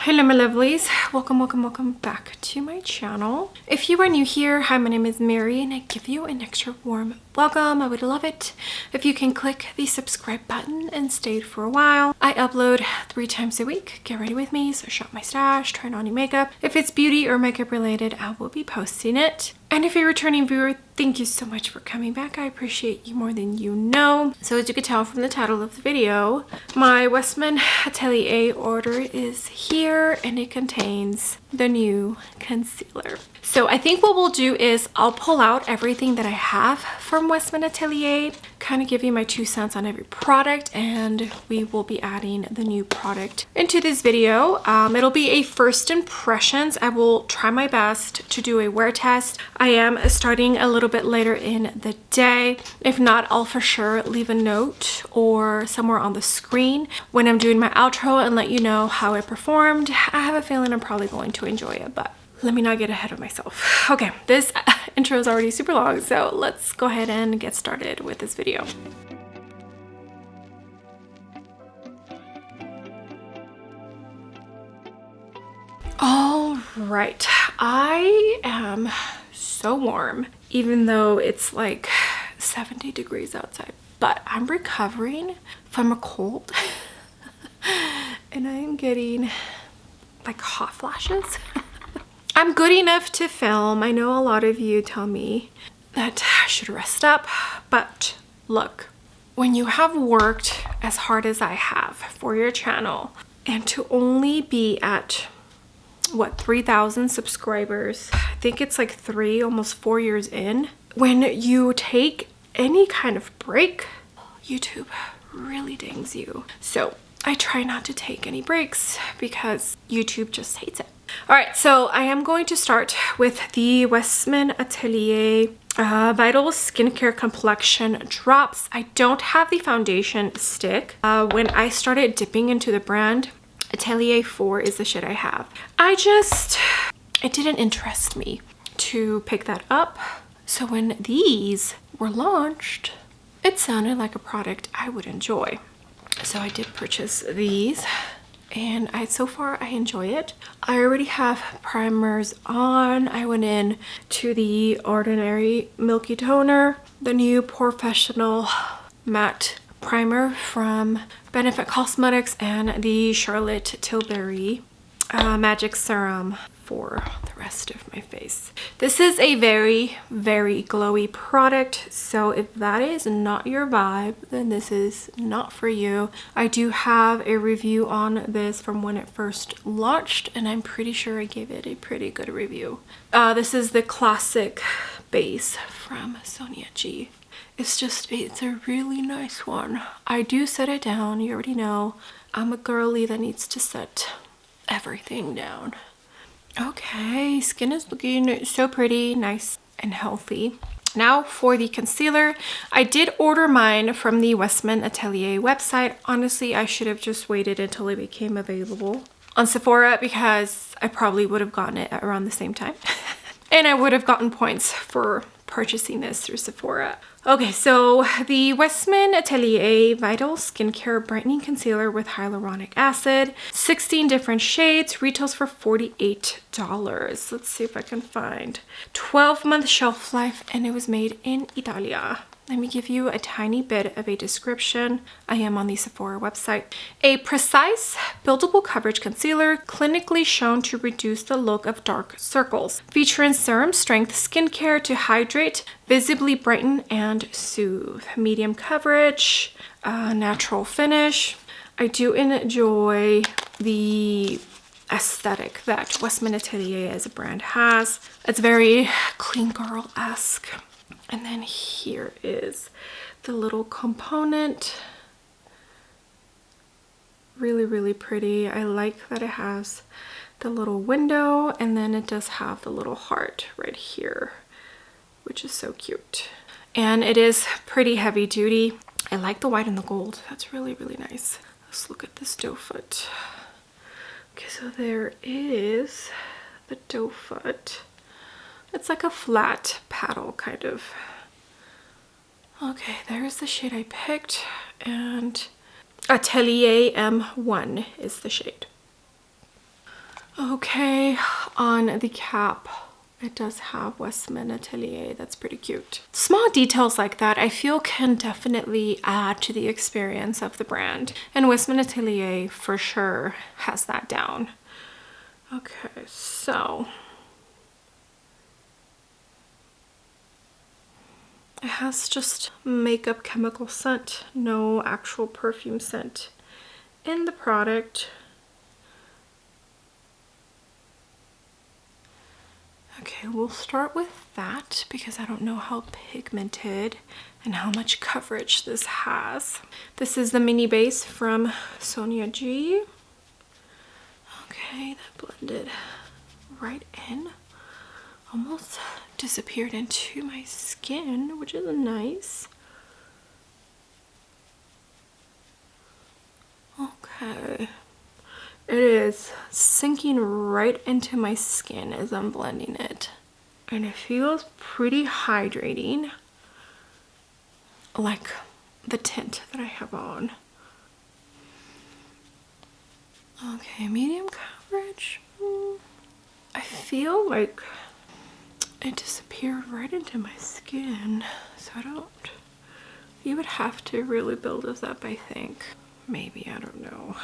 Hello my lovelies, welcome back to my channel. If you are new here, hi, my name is Mary and I give you an extra warm welcome. I would love it if you can click the subscribe button and stay for a while. I upload 3 times a week. Get ready with me, so shop my stash, try on new makeup. If it's beauty or makeup related, I will be posting it. And if you're a returning viewer, thank you so much for coming back. I appreciate you more than you know. So as you can tell from the title of the video, my Westman Atelier order is here and it contains the new concealer. So I think what we'll do is I'll pull out everything that I have from Westman Atelier, kind of give you my 2 cents on every product, and we will be adding the new product into this video. It'll be a first impressions. I will try my best to do a wear test. I am starting a little bit later in the day. If not, I'll for sure leave a note or somewhere on the screen when I'm doing my outro and let you know how it performed. I have a feeling I'm probably going to enjoy it, but let me not get ahead of myself. Okay, this intro is already super long, so let's go ahead and get started with this video. All right, I am so warm, even though it's like 70 degrees outside, but I'm recovering from a cold and I am getting like hot flashes. I'm good enough to film. I know a lot of you tell me that I should rest up, but look, when you have worked as hard as I have for your channel and to only be at what, 3,000 subscribers, I think it's like 3, almost 4 years in, when you take any kind of break, YouTube really dings you. So I try not to take any breaks because YouTube just hates it. All right, so I am going to start with the Westman Atelier Vital Skincare Complexion Drops. I don't have the foundation stick. When I started dipping into the brand, Atelier 4 is the shit I have. It didn't interest me to pick that up. So when these were launched, it sounded like a product I would enjoy. So I did purchase these. And so far I enjoy it. I already have primers on. I went in to the Ordinary Milky Toner, the new Professional Matte Primer from Benefit Cosmetics, and the Charlotte Tilbury Magic Serum for the rest of my face. This is a very glowy product, so if that is not your vibe, then this is not for you. I do have a review on this from when it first launched, and I'm pretty sure I gave it a pretty good review. This is the classic base from Sonia G. It's a really nice one. I do set it down. You already know I'm a girly that needs to set everything down. Okay, skin is looking so pretty, nice and healthy. Now for the concealer. I did order mine from the Westman Atelier website. Honestly, I should have just waited until it became available on Sephora because I probably would have gotten it at around the same time. And I would have gotten points for purchasing this through Sephora. Okay, so the Westman Atelier Vital Skincare Brightening Concealer with Hyaluronic Acid, 16 different shades, retails for $48. Let's see if I can find 12-month shelf life, and it was made in Italia. Let me give you a tiny bit of a description. I am on the Sephora website. A precise, buildable coverage concealer clinically shown to reduce the look of dark circles, featuring serum strength skincare to hydrate, visibly brighten, and soothe. Medium coverage, natural finish. I do enjoy the aesthetic that Westman Atelier as a brand has. It's very clean girl-esque. And then here is the little component. Really pretty. I like that it has the little window, and then it does have the little heart right here, which is so cute. And it is pretty heavy duty. I like the white and the gold. That's really nice. Let's look at this doe foot. Okay, so there is the doe foot. It's like a flat paddle kind of. Okay, there's the shade I picked, and Atelier M1 is the shade. Okay, on the cap, it does have Westman Atelier. That's pretty cute. Small details like that I feel can definitely add to the experience of the brand. And Westman Atelier for sure has that down. Okay, so it has just makeup chemical scent, no actual perfume scent in the product. Okay, we'll start with that because I don't know how pigmented and how much coverage this has. This is the mini base from Sonia G. Okay, that blended right in. Almost disappeared into my skin, which is nice. Okay. It is sinking right into my skin as I'm blending it. And it feels pretty hydrating, like the tint that I have on. Okay, medium coverage. I feel like it disappeared right into my skin, so you would have to really build this up, I think. Maybe, I don't know.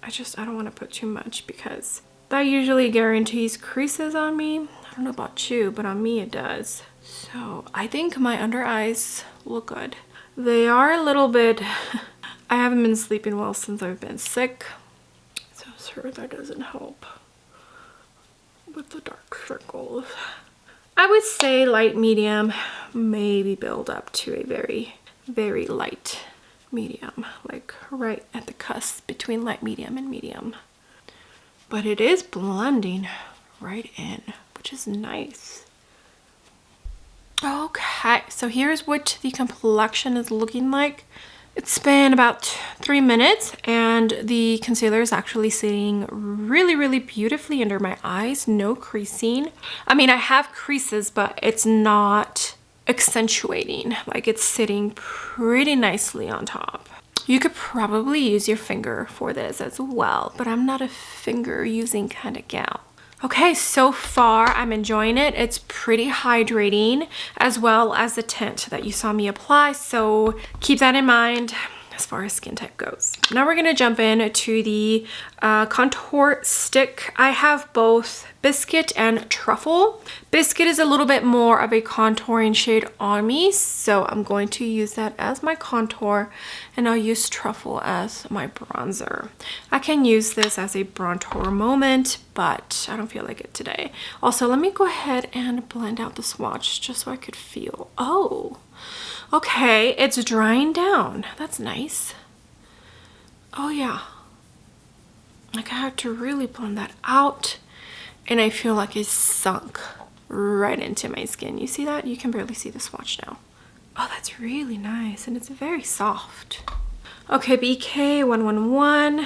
I don't want to put too much because that usually guarantees creases on me. I don't know about you, but on me it does. So I think my under eyes look good. They are a little bit, I haven't been sleeping well since I've been sick. So I'm sure that doesn't help with the dark circles. I would say light medium, maybe build up to a very, very light medium, like right at the cusp between light medium and medium. But it is blending right in, which is nice. Okay, so here's what the complexion is looking like. It's been about 3 minutes and the concealer is actually sitting really, really beautifully under my eyes. No creasing. I mean, I have creases, but it's not accentuating. Like, it's sitting pretty nicely on top. You could probably use your finger for this as well, but I'm not a finger using kind of gal. Okay, so far I'm enjoying it. It's pretty hydrating, as well as the tint that you saw me apply, so keep that in mind as far as skin type goes. Now we're gonna jump into the contour stick. I have both Biscuit and Truffle. Biscuit is a little bit more of a contouring shade on me, so I'm going to use that as my contour, and I'll use Truffle as my bronzer. I can use this as a bronzer moment, but I don't feel like it today. Also, let me go ahead and blend out the swatch just so I could feel. Oh, okay, it's drying down. That's nice. Oh yeah, like I have to really blend that out, and I feel like it's sunk right into my skin. You see that? You can barely see the swatch now. Oh, that's really nice, and it's very soft. Okay, BK 111.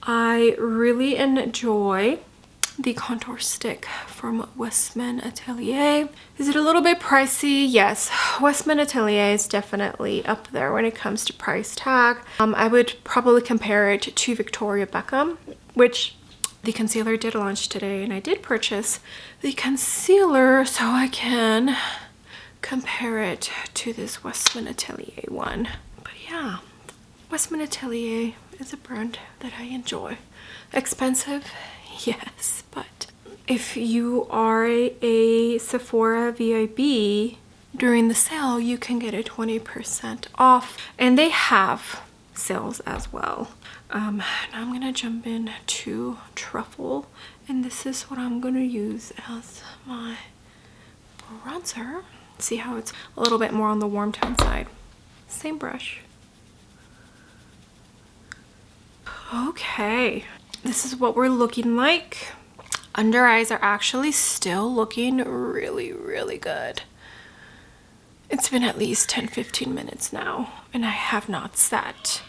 I really enjoy the contour stick from Westman Atelier. Is it a little bit pricey? Yes, Westman Atelier is definitely up there when it comes to price tag. I would probably compare it to Victoria Beckham, which the concealer did launch today, and I did purchase the concealer so I can compare it to this Westman Atelier one. But yeah, Westman Atelier is a brand that I enjoy. Expensive? Yes, but if you are a Sephora VIB during the sale, you can get a 20% off, and they have sales as well. Now I'm gonna jump in to Truffle, and this is what I'm gonna use as my bronzer. See how it's a little bit more on the warm tone side. Same brush. Okay, this is what we're looking like. Under eyes are actually still looking really, really good. It's been at least 10-15 minutes now, and I have not set.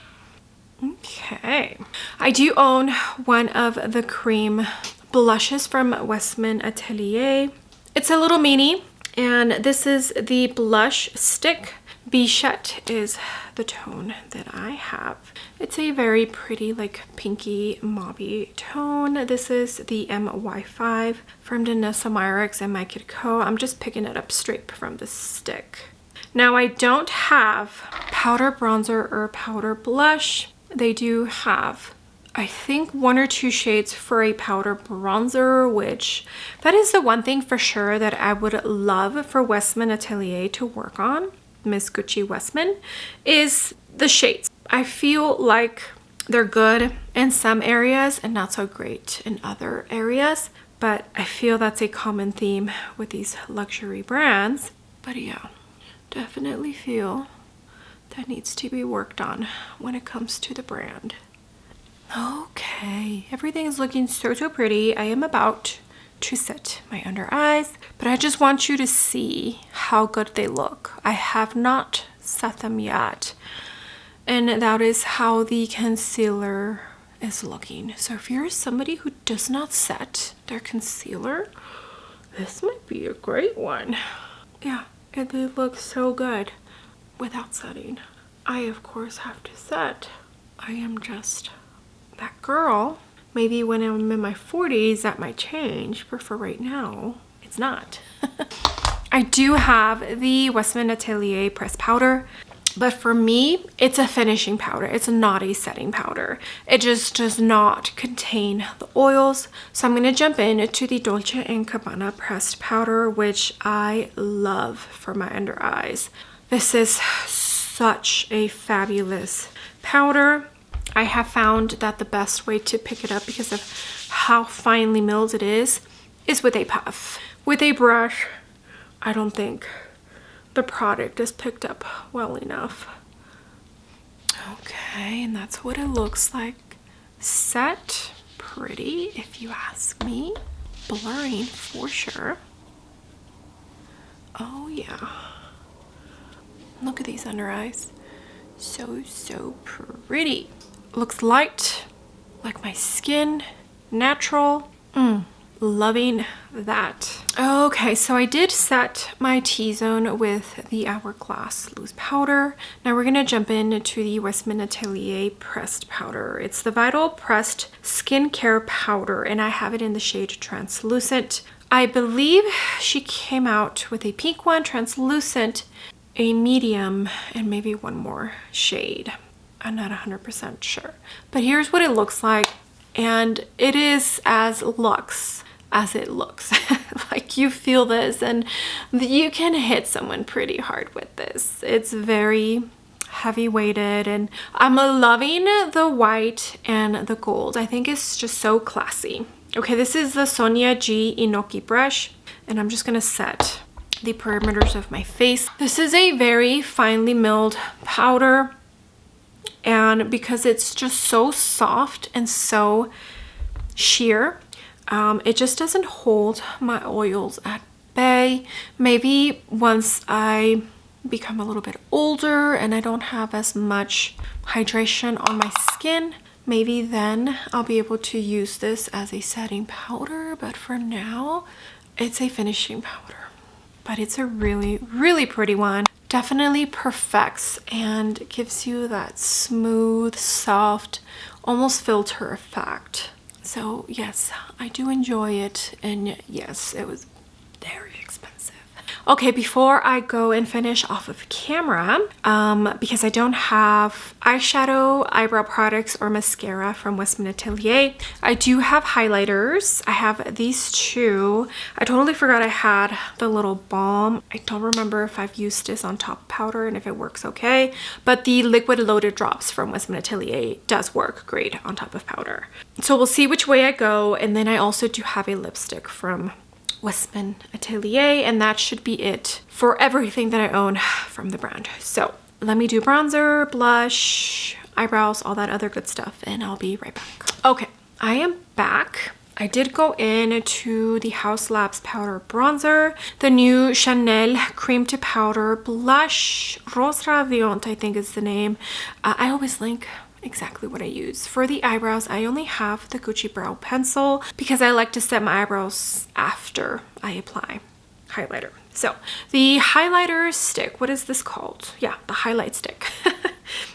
Okay, I do own one of the cream blushes from Westman Atelier. It's a little mini, and this is the blush stick Bichette is the tone that I have. It's a very pretty, like pinky mauvey tone. This is the MY5 from Danessa Myricks and My Kid Co. I'm just picking it up straight from the stick. Now I don't have powder bronzer or powder blush. They do have, I think, 1 or 2 shades for a powder bronzer, which that is the one thing for sure that I would love for Westman Atelier to work on. Miss Gucci Westman, is the shades. I feel like they're good in some areas and not so great in other areas, but I feel that's a common theme with these luxury brands. But yeah, definitely feel that needs to be worked on when it comes to the brand. Okay, everything is looking so pretty. I am about to set my under eyes, but I just want you to see how good they look. I have not set them yet, and that is how the concealer is looking. So if you're somebody who does not set their concealer, this might be a great one. Yeah, they look so good without setting. I of course have to set. I am just that girl. Maybe when I'm in my 40s that might change, but for right now, it's not. I do have the Westman Atelier pressed powder, but for me, it's a finishing powder. It's not a setting powder. It just does not contain the oils. So I'm gonna jump into the Dolce & Gabbana pressed powder, which I love for my under eyes. This is such a fabulous powder. I have found that the best way to pick it up, because of how finely milled it is with a puff. With a brush, I don't think the product is picked up well enough. Okay, and that's what it looks like. Set. Pretty, if you ask me. Blurring for sure. Oh yeah. Look at these under eyes. So pretty. Looks light, like my skin, natural. Loving that. Okay, so I did set my T-zone with the Hourglass loose powder. Now we're gonna jump into the Westman Atelier pressed powder. It's the Vital Pressed Skincare Powder, and I have it in the shade Translucent. I believe she came out with a pink one, translucent, a medium, and maybe one more shade. I'm not 100% sure. But here's what it looks like, and it is as luxe as it looks. Like, you feel this and you can hit someone pretty hard with this. It's very heavy weighted, and I'm loving the white and the gold. I think it's just so classy. Okay, this is the Sonia G Inoki brush, and I'm just gonna set the perimeters of my face. This is a very finely milled powder, and because it's just so soft and so sheer, it just doesn't hold my oils at bay. Maybe once I become a little bit older and I don't have as much hydration on my skin, maybe then I'll be able to use this as a setting powder, but for now it's a finishing powder. But it's a really pretty one. Definitely perfects and gives you that smooth, soft, almost filter effect. So yes, I do enjoy it, and yes, it was very expensive. Okay, before I go and finish off of camera, because I don't have eyeshadow, eyebrow products, or mascara from Westman Atelier, I do have highlighters. I have these two. I totally forgot I had the little balm. I don't remember if I've used this on top powder and if it works okay, but the liquid loaded drops from Westman Atelier does work great on top of powder. So we'll see which way I go, and then I also do have a lipstick from Westman Atelier, and that should be it for everything that I own from the brand. So let me do bronzer, blush, eyebrows, all that other good stuff, and I'll be right back. Okay, I am back. I did go into the Haus Labs powder bronzer, the new Chanel cream to powder blush, Rose Radiant I think is the name. I always link exactly what I use. For the eyebrows, I only have the Gucci brow pencil because I like to set my eyebrows after I apply highlighter. So the highlighter stick, what is this called? Yeah, the highlight stick.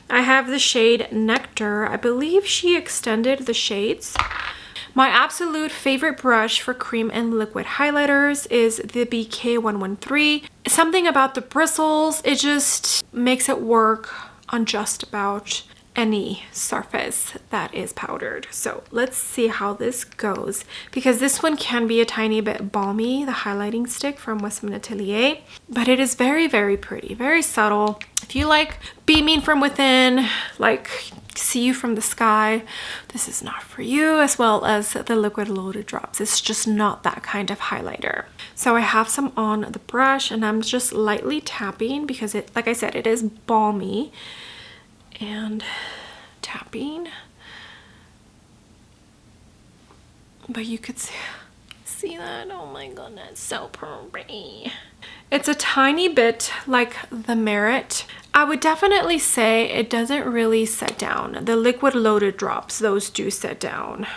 I have the shade Nectar. I believe she extended the shades. My absolute favorite brush for cream and liquid highlighters is the BK113. Something about the bristles, it just makes it work on just about any surface that is powdered. So let's see how this goes, because this one can be a tiny bit balmy, the highlighting stick from Westman Atelier, but it is very, very pretty, very subtle. If you like beaming from within, like see you from the sky, this is not for you, as well as the liquid loaded drops. It's just not that kind of highlighter. So I have some on the brush and I'm just lightly tapping because it, like I said, it is balmy, and tapping, but you could see that. Oh my goodness, so pretty. It's a tiny bit like the Merit. I would definitely say it doesn't really set down. The liquid loaded drops, those do set down.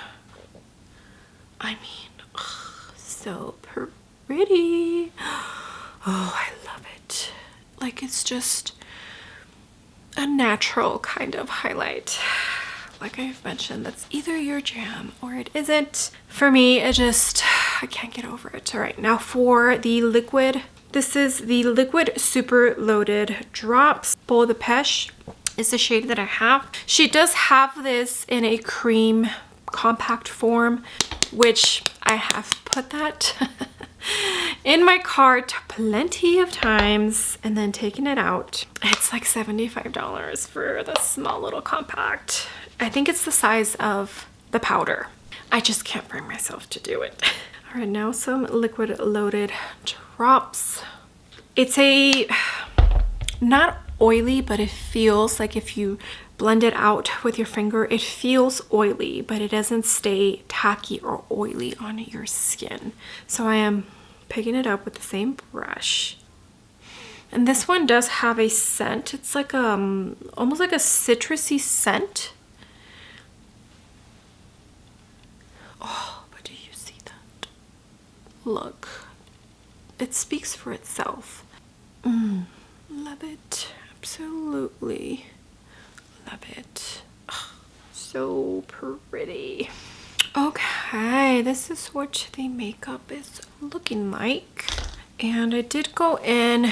I mean, ugh, so pretty. Oh, I love it. Like, it's just a natural kind of highlight. Like I've mentioned, that's either your jam or it isn't. For me, I can't get over it. All right, now for the liquid, this is the liquid super loaded drops. Beau de Peche is the shade that I have. She does have this in a cream compact form, which I have put that in my cart plenty of times and then taken it out. It's like $75 for the small little compact. I think it's the size of the powder. I just can't bring myself to do it. All right, now some liquid loaded drops. It's not oily, but it feels like if you blend it out with your finger, it feels oily, but it doesn't stay tacky or oily on your skin. So I am picking it up with the same brush. And this one does have a scent. It's like almost like a citrusy scent. Oh, but do you see that? Look, it speaks for itself. Love it. Absolutely love it. Oh, so pretty. Okay, this is what the makeup is looking like. And I did go in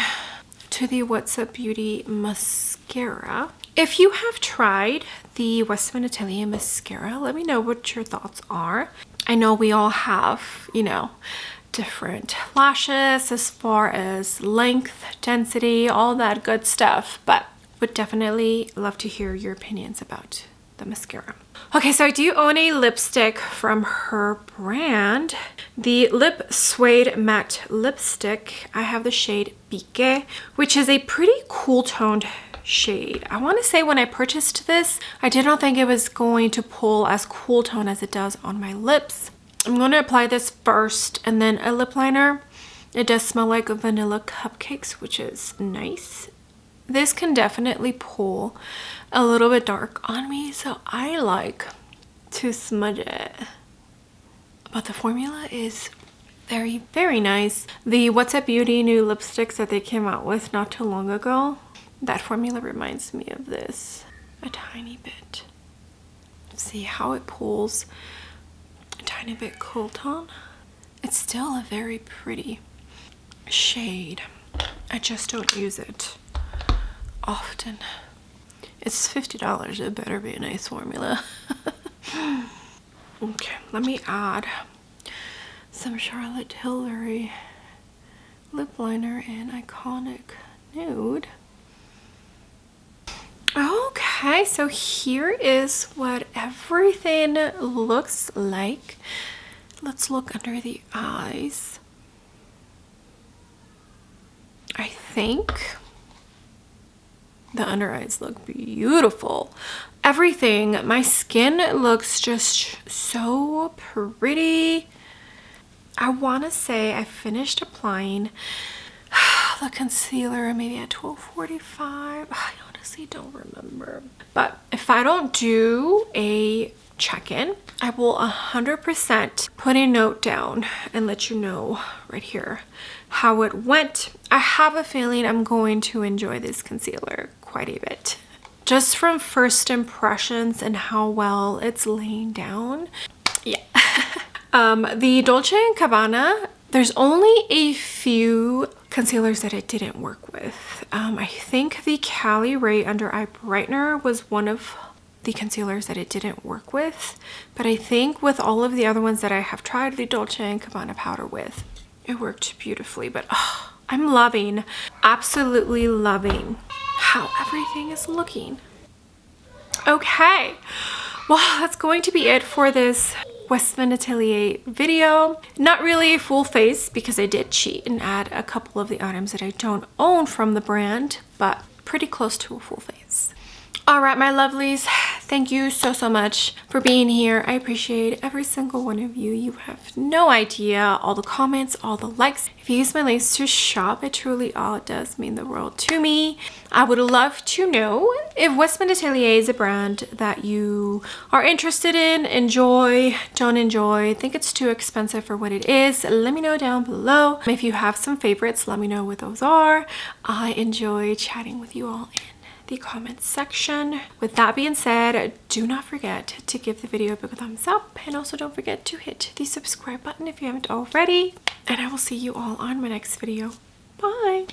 to the What's Up Beauty mascara. If you have tried the Westman Atelier mascara, let me know what your thoughts are. I know we all have, you know, different lashes as far as length, density, all that good stuff, but would definitely love to hear your opinions about the mascara. Okay, so I do own a lipstick from her brand, the Lip Suede Matte Lipstick. I have the shade Pique, which is a pretty cool toned shade. I want to say when I purchased this, I did not think it was going to pull as cool tone as it does on my lips. I'm going to apply this first and then a lip liner. It does smell like vanilla cupcakes, which is nice. This can definitely pull a little bit dark on me, so I like to smudge it. But the formula is very, very nice. The What's Up Beauty new lipsticks that they came out with not too long ago, that formula reminds me of this a tiny bit. See how it pulls a tiny bit cool tone. It's still a very pretty shade. I just don't use it often. It's $50. It better be a nice formula. Okay, let me add some Charlotte Tilbury lip liner in Iconic Nude. Okay, so here is what everything looks like. Let's look under the eyes. I think the under eyes look beautiful. Everything, my skin looks just so pretty. I want to say I finished applying the concealer maybe at 12:45. I honestly don't remember. But if I don't do a check-in. I will 100% put a note down and let you know right here how it went. I have a feeling I'm going to enjoy this concealer quite a bit. Just from first impressions and how well it's laying down. Yeah. The Dolce & Gabbana, there's only a few concealers that it didn't work with. I think the Cali Ray Under Eye Brightener was one of the concealers that it didn't work with, but I think with all of the other ones that I have tried the Dolce & Gabbana powder with, it worked beautifully. But I'm loving, absolutely loving how everything is looking. Okay, well, that's going to be it for this Westman Atelier video. Not really a full face because I did cheat and add a couple of the items that I don't own from the brand, but pretty close to a full face. All right, my lovelies, thank you so much for being here. I appreciate every single one of you. You have no idea, all the comments, all the likes. If you use my links to shop, it truly all does mean the world to me. I would love to know if Westman Atelier is a brand that you are interested in, enjoy, don't enjoy, think it's too expensive for what it is. Let me know down below. If you have some favorites, let me know what those are. I enjoy chatting with you all in the comments section. With that being said, do not forget to give the video a big thumbs up, and also don't forget to hit the subscribe button if you haven't already, and I will see you all on my next video. Bye.